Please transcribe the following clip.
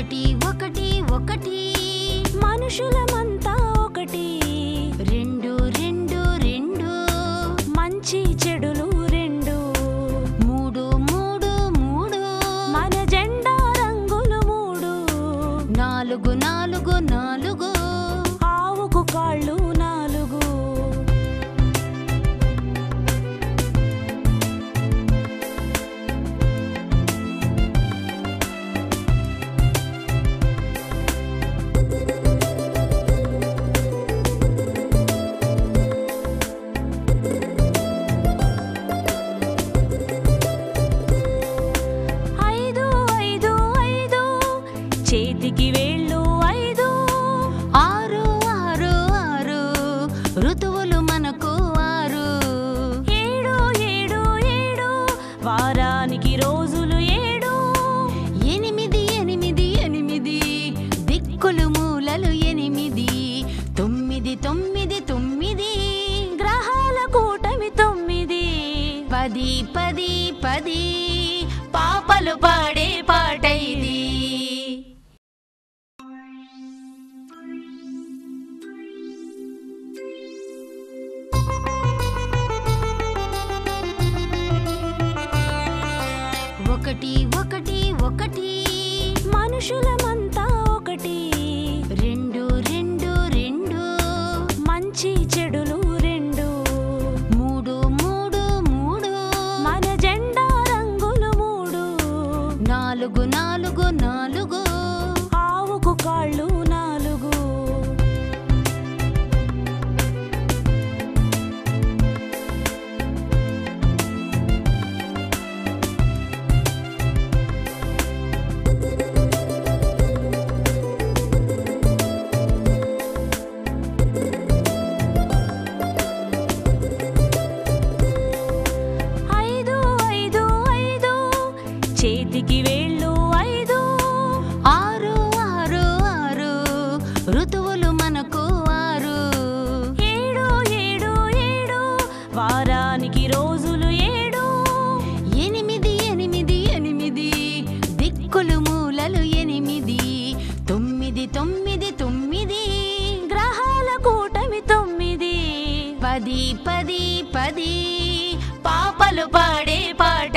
ఒకటి ఒకటి ఒకటి మనుషులమంతా ఒకటి రెండు రెండు రెండు మంచి చెడులు రెండు మూడు మూడు మూడు మన జెండా రంగులు మూడు నాలుగు నాలుగు నాలుగు ఆవుకు కాళ్ళు నాలుగు చేతికి వేళ్ళు ఐదు ఆరు ఆరు ఆరు ఋతువులు మనకు ఆరు ఏడు ఏడు ఏడు వారానికి రోజులు ఏడు ఎనిమిది ఎనిమిది ఎనిమిది దిక్కులు మూలలు ఎనిమిది తొమ్మిది తొమ్మిది తొమ్మిది గ్రహాల కూటమి తొమ్మిది పది పది పది పాపలు పాడే పాట ఇది ఒకటి ఒకటి ఒకటి మనుషులమంతా ఒకటి రెండు రెండు రెండు మంచి చెడులు రెండు మూడు మూడు మూడు మన జెండా రంగులు మూడు నాలుగు నాలుగు నాలుగు ఆవుకు కాళ్ళు నాలుగు చేతికి వేళ్ళు ఐదు ఆరు ఆరు ఆరు ఋతువులు మనకు ఆరు ఏడు ఏడు ఏడు వారానికి రోజులు ఏడు ఎనిమిది ఎనిమిది ఎనిమిది దిక్కులు మూలలు ఎనిమిది తొమ్మిది తొమ్మిది తొమ్మిది గ్రహాల కూటమి తొమ్మిది పది పది పది పాపలు పాడే పాట